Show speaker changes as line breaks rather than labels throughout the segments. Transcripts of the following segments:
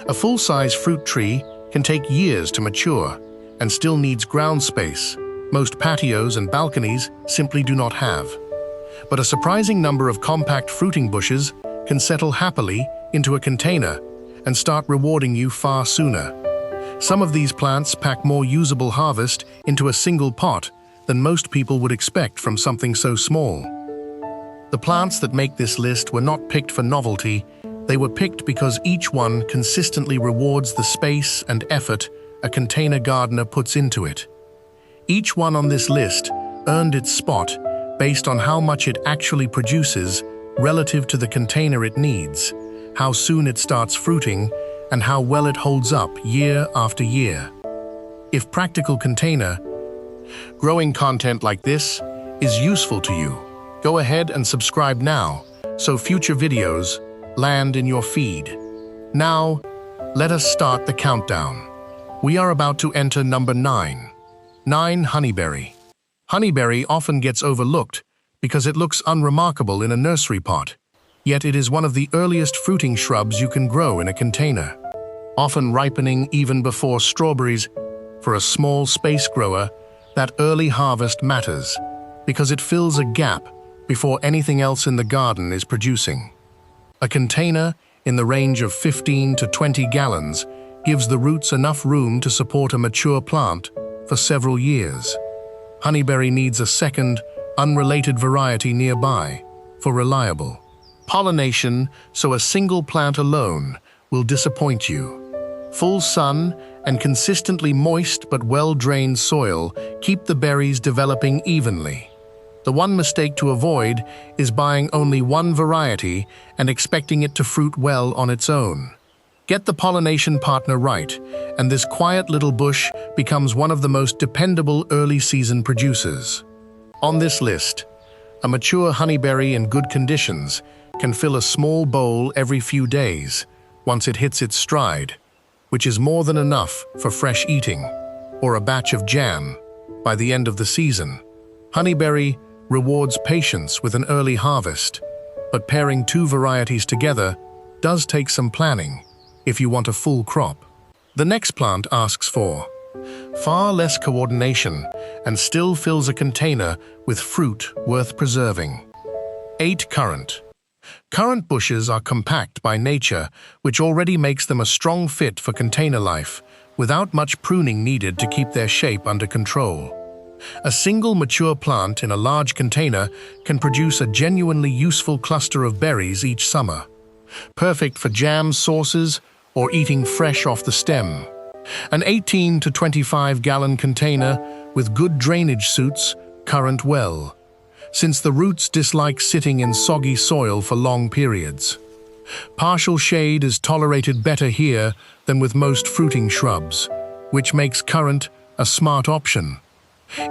A full-size fruit tree can take years to mature and still needs ground space most patios and balconies simply do not have. But a surprising number of compact fruiting bushes can settle happily into a container and start rewarding you far sooner. Some of these plants pack more usable harvest into a single pot than most people would expect from something so small. The plants that make this list were not picked for novelty, they were picked because each one consistently rewards the space and effort a container gardener puts into it. Each one on this list earned its spot based on how much it actually produces relative to the container it needs, how soon it starts fruiting, and how well it holds up year after year. If practical container growing content like this is useful to you, go ahead and subscribe now so future videos land in your feed. Now, let us start the countdown. We are about to enter number 9. 9. Honeyberry. Honeyberry often gets overlooked because it looks unremarkable in a nursery pot, yet it is one of the earliest fruiting shrubs you can grow in a container. Often ripening even before strawberries, for a small space grower, that early harvest matters because it fills a gap before anything else in the garden is producing. A container in the range of 15 to 20 gallons gives the roots enough room to support a mature plant for several years. Honeyberry needs a second, unrelated variety nearby for reliable pollination, so a single plant alone will disappoint you. Full sun and consistently moist but well-drained soil keep the berries developing evenly. The one mistake to avoid is buying only one variety and expecting it to fruit well on its own. Get the pollination partner right, and this quiet little bush becomes one of the most dependable early-season producers. On this list, a mature honeyberry in good conditions can fill a small bowl every few days once it hits its stride, which is more than enough for fresh eating or a batch of jam by the end of the season. Honeyberry rewards patience with an early harvest, but pairing two varieties together does take some planning if you want a full crop. The next plant asks for far less coordination and still fills a container with fruit worth preserving. 8. Currant. Currant bushes are compact by nature, which already makes them a strong fit for container life, without much pruning needed to keep their shape under control. A single mature plant in a large container can produce a genuinely useful cluster of berries each summer, perfect for jam sauces or eating fresh off the stem. An 18 to 25 gallon container with good drainage suits currant well, since the roots dislike sitting in soggy soil for long periods. Partial shade is tolerated better here than with most fruiting shrubs, which makes currant a smart option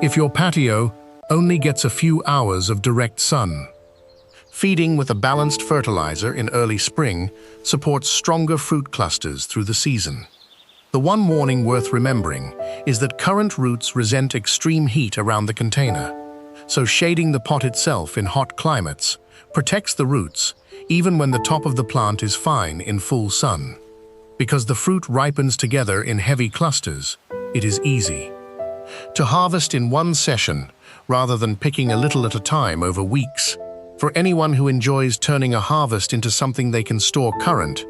if your patio only gets a few hours of direct sun. Feeding with a balanced fertilizer in early spring supports stronger fruit clusters through the season. The one warning worth remembering is that currant roots resent extreme heat around the container, so shading the pot itself in hot climates protects the roots even when the top of the plant is fine in full sun. Because the fruit ripens together in heavy clusters, it is easy to harvest in one session rather than picking a little at a time over weeks. For anyone who enjoys turning a harvest into something they can store, currant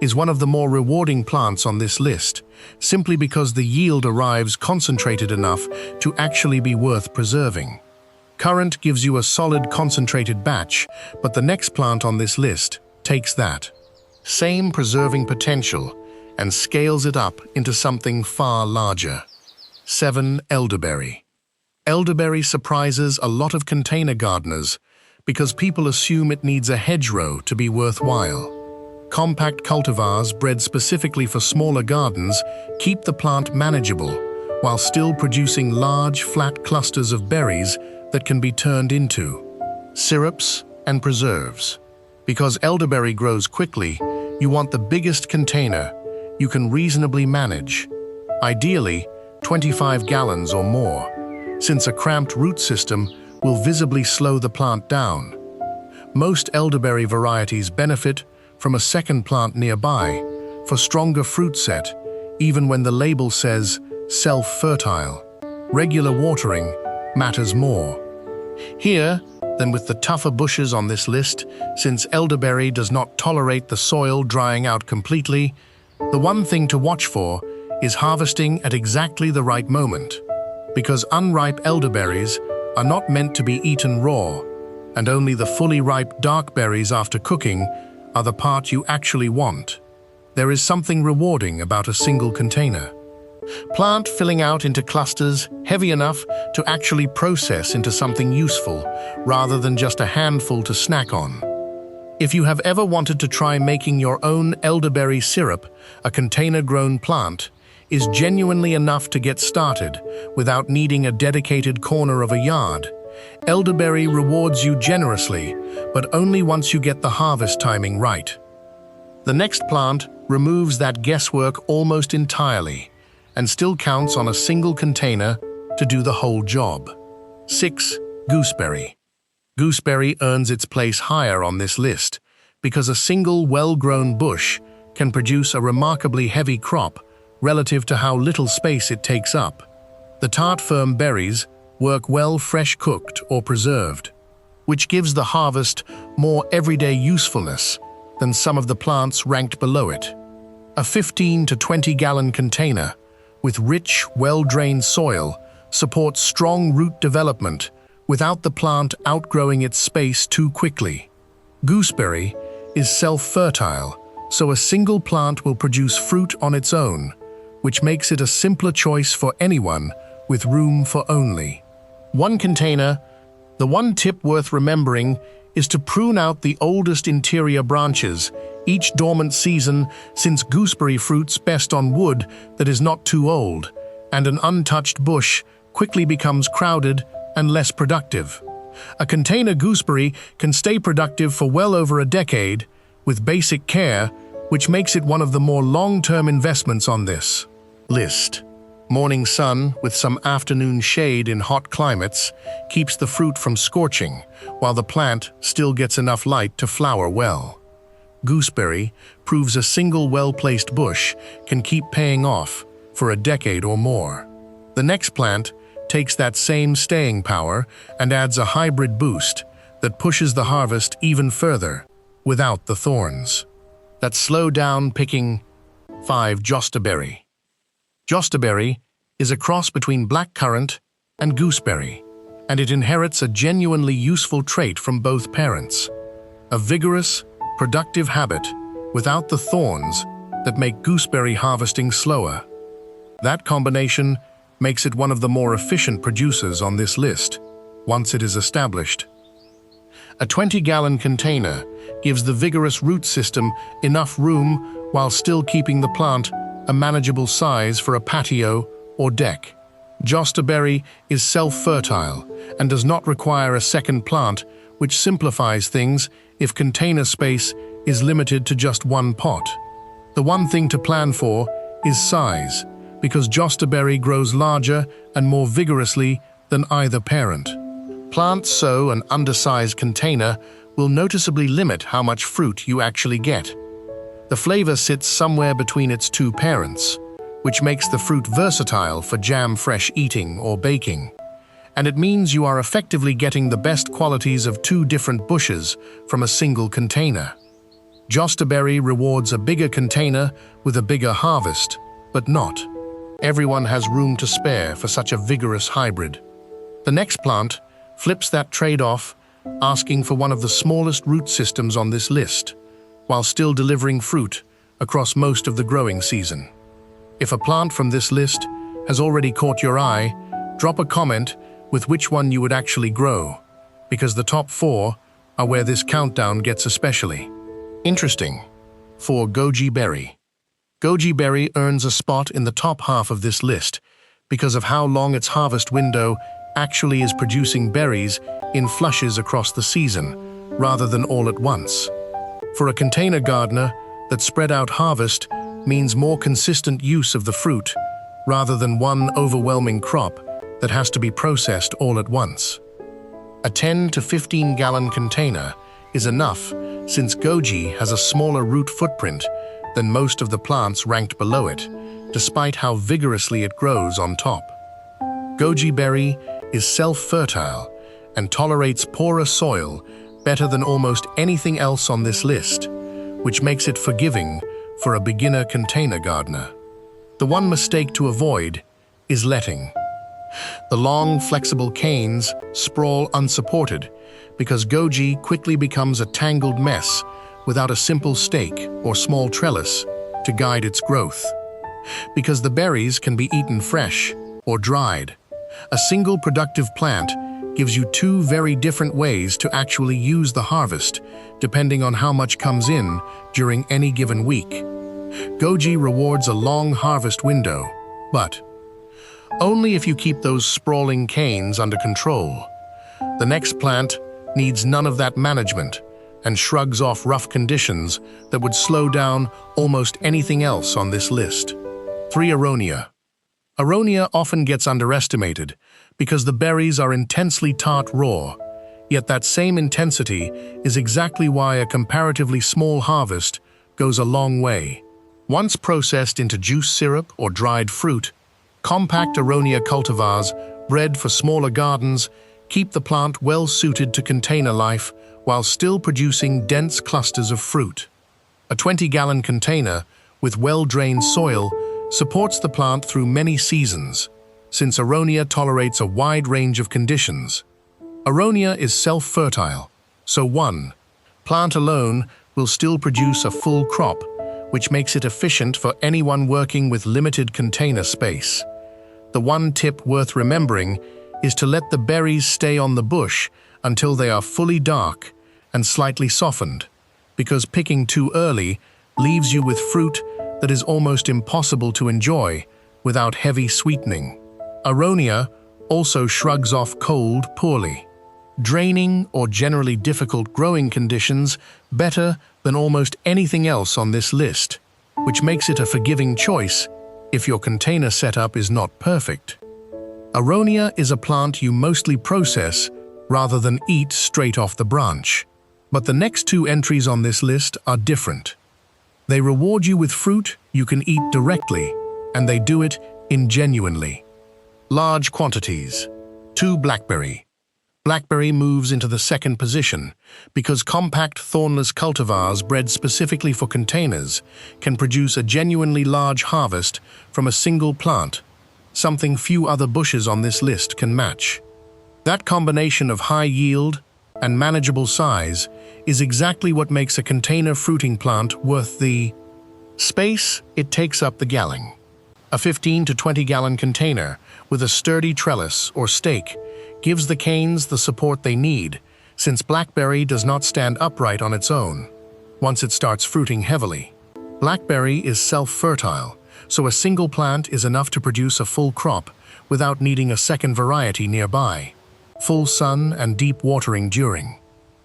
is one of the more rewarding plants on this list, simply because the yield arrives concentrated enough to actually be worth preserving. Currant gives you a solid concentrated batch, but the next plant on this list takes that same preserving potential and scales it up into something far larger. 7. Elderberry. Elderberry surprises a lot of container gardeners because people assume it needs a hedgerow to be worthwhile. Compact cultivars bred specifically for smaller gardens keep the plant manageable while still producing large, flat clusters of berries that can be turned into syrups and preserves. Because elderberry grows quickly, you want the biggest container you can reasonably manage, ideally 25 gallons or more, since a cramped root system will visibly slow the plant down. Most elderberry varieties benefit from a second plant nearby for stronger fruit set, even when the label says self-fertile. Regular watering matters more here than with the tougher bushes on this list, since elderberry does not tolerate the soil drying out completely. The one thing to watch for is harvesting at exactly the right moment, because unripe elderberries are not meant to be eaten raw, and only the fully ripe dark berries after cooking are the part you actually want. There is something rewarding about a single container. Plant filling out into clusters heavy enough to actually process into something useful, rather than just a handful to snack on. If you have ever wanted to try making your own elderberry syrup, a container-grown plant is genuinely enough to get started without needing a dedicated corner of a yard. Elderberry rewards you generously, but only once you get the harvest timing right. The next plant removes that guesswork almost entirely and still counts on a single container to do the whole job. 6. Gooseberry. Gooseberry earns its place higher on this list because a single well-grown bush can produce a remarkably heavy crop relative to how little space it takes up. The tart firm berries work well fresh cooked or preserved, which gives the harvest more everyday usefulness than some of the plants ranked below it. A 15 to 20 gallon container with rich, well-drained soil supports strong root development without the plant outgrowing its space too quickly. Gooseberry is self-fertile, so a single plant will produce fruit on its own, which makes it a simpler choice for anyone with room for only one container. The one tip worth remembering is to prune out the oldest interior branches each dormant season, since gooseberry fruits best on wood that is not too old, and an untouched bush quickly becomes crowded and less productive. A container gooseberry can stay productive for well over a decade with basic care, which makes it one of the more long-term investments on this list. Morning sun with some afternoon shade in hot climates keeps the fruit from scorching, while the plant still gets enough light to flower well. Gooseberry proves a single well-placed bush can keep paying off for a decade or more. The next plant takes that same staying power and adds a hybrid boost that pushes the harvest even further without the thorns that slow down picking. 5. Jostaberry. Jostaberry is a cross between black currant and gooseberry, and it inherits a genuinely useful trait from both parents. A vigorous, productive habit without the thorns that make gooseberry harvesting slower. That combination makes it one of the more efficient producers on this list once it is established. A 20-gallon container gives the vigorous root system enough room while still keeping the plant a manageable size for a patio or deck. Jostaberry is self-fertile and does not require a second plant, which simplifies things if container space is limited to just one pot. The one thing to plan for is size, because Jostaberry grows larger and more vigorously than either parent. Plant so an undersized container will noticeably limit how much fruit you actually get. The flavor sits somewhere between its two parents, which makes the fruit versatile for jam-fresh eating or baking. And it means you are effectively getting the best qualities of two different bushes from a single container. Jostaberry rewards a bigger container with a bigger harvest, but not everyone has room to spare for such a vigorous hybrid. The next plant flips that trade-off, asking for one of the smallest root systems on this list, while still delivering fruit across most of the growing season. If a plant from this list has already caught your eye, drop a comment with which one you would actually grow, because the top 4 are where this countdown gets especially interesting. 4. Goji berry. Goji berry earns a spot in the top half of this list because of how long its harvest window actually is, producing berries in flushes across the season, rather than all at once. For a container gardener, that spread out harvest means more consistent use of the fruit, rather than one overwhelming crop that has to be processed all at once. A 10 to 15 gallon container is enough, since goji has a smaller root footprint than most of the plants ranked below it, despite how vigorously it grows on top. Goji berry is self-fertile and tolerates poorer soil better than almost anything else on this list, which makes it forgiving for a beginner container gardener. The one mistake to avoid is letting. The long, flexible canes sprawl unsupported because goji quickly becomes a tangled mess without a simple stake or small trellis to guide its growth. Because the berries can be eaten fresh or dried, a single productive plant gives you two very different ways to actually use the harvest, depending on how much comes in during any given week. Goji rewards a long harvest window, but only if you keep those sprawling canes under control. The next plant needs none of that management and shrugs off rough conditions that would slow down almost anything else on this list. 3. Aronia. Aronia often gets underestimated because the berries are intensely tart raw, yet that same intensity is exactly why a comparatively small harvest goes a long way. Once processed into juice syrup or dried fruit, compact Aronia cultivars, bred for smaller gardens, keep the plant well suited to container life while still producing dense clusters of fruit. A 20-gallon container with well-drained soil supports the plant through many seasons, since Aronia tolerates a wide range of conditions. Aronia is self-fertile, so one plant alone will still produce a full crop, which makes it efficient for anyone working with limited container space. The one tip worth remembering is to let the berries stay on the bush until they are fully dark and slightly softened, because picking too early leaves you with fruit that is almost impossible to enjoy without heavy sweetening. Aronia also shrugs off cold poorly, draining or generally difficult growing conditions better than almost anything else on this list, which makes it a forgiving choice if your container setup is not perfect. Aronia is a plant you mostly process rather than eat straight off the branch. But the next two entries on this list are different. They reward you with fruit you can eat directly, and they do it ingenuinely. Large quantities. 2. Blackberry. Blackberry moves into the second position because compact thornless cultivars bred specifically for containers can produce a genuinely large harvest from a single plant, something few other bushes on this list can match. That combination of high yield and manageable size is exactly what makes a container fruiting plant worth the space it takes up the gallon. A 15 to 20-gallon container with a sturdy trellis or stake gives the canes the support they need, since blackberry does not stand upright on its own once it starts fruiting heavily. Blackberry is self-fertile, so a single plant is enough to produce a full crop without needing a second variety nearby. Full sun and deep watering during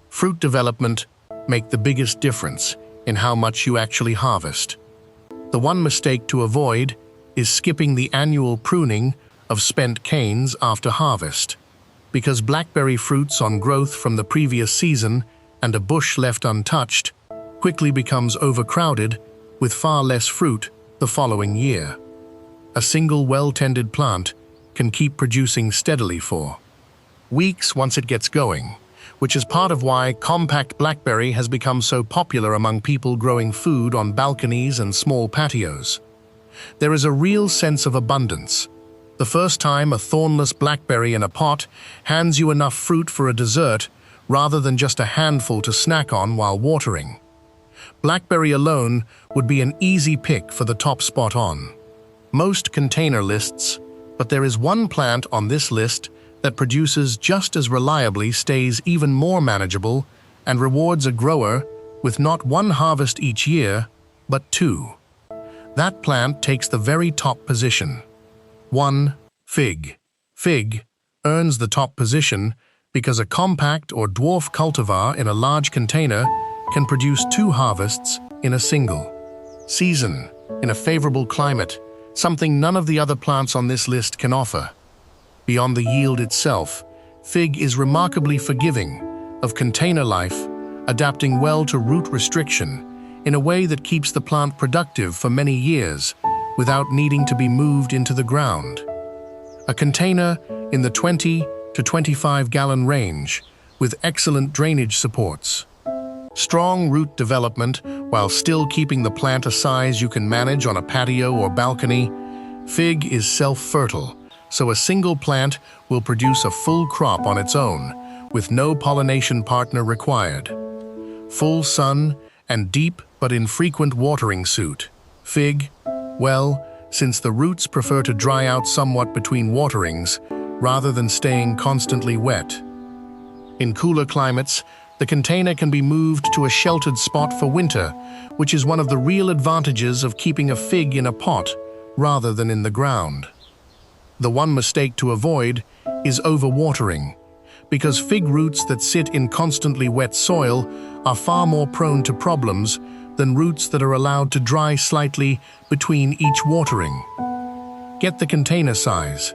fruit development make the biggest difference in how much you actually harvest. The one mistake to avoid is skipping the annual pruning of spent canes after harvest, because blackberry fruits on growth from the previous season and a bush left untouched quickly becomes overcrowded with far less fruit the following year. A single well-tended plant can keep producing steadily for weeks once it gets going, which is part of why compact blackberry has become so popular among people growing food on balconies and small patios. There is a real sense of abundance. The first time a thornless blackberry in a pot hands you enough fruit for a dessert rather than just a handful to snack on while watering. Blackberry alone would be an easy pick for the top spot on most container lists, but there is one plant on this list that produces just as reliably, stays even more manageable, and rewards a grower with not one harvest each year, but two. That plant takes the very top position. 1. Fig. Fig earns the top position because a compact or dwarf cultivar in a large container can produce 2 harvests in a single season in a favorable climate, something none of the other plants on this list can offer. Beyond the yield itself, fig is remarkably forgiving of container life, adapting well to root restriction, in a way that keeps the plant productive for many years without needing to be moved into the ground. A container in the 20 to 25 gallon range with excellent drainage supports. Strong root development while still keeping the plant a size you can manage on a patio or balcony. Fig is self-fertile, so a single plant will produce a full crop on its own, with no pollination partner required. Full sun and deep but infrequent watering suit. Fig, well, since the roots prefer to dry out somewhat between waterings, rather than staying constantly wet. In cooler climates, the container can be moved to a sheltered spot for winter, which is one of the real advantages of keeping a fig in a pot rather than in the ground. The one mistake to avoid is overwatering, because fig roots that sit in constantly wet soil are far more prone to problems than roots that are allowed to dry slightly between each watering. Get the container size.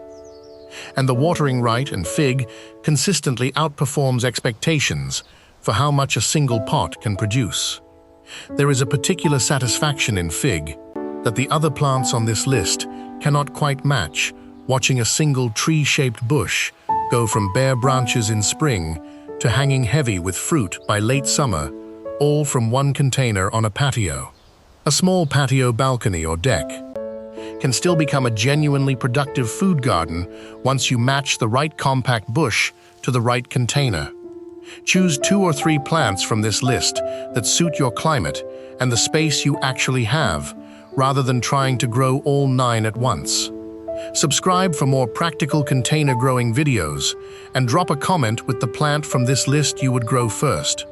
And the watering right and fig consistently outperforms expectations for how much a single pot can produce. There is a particular satisfaction in fig that the other plants on this list cannot quite match, watching a single tree-shaped bush go from bare branches in spring to hanging heavy with fruit by late summer, all from one container on a patio. A small patio balcony or deck can still become a genuinely productive food garden once you match the right compact bush to the right container. Choose 2 or 3 plants from this list that suit your climate and the space you actually have, rather than trying to grow all 9 at once. Subscribe for more practical container growing videos, and drop a comment with the plant from this list you would grow first.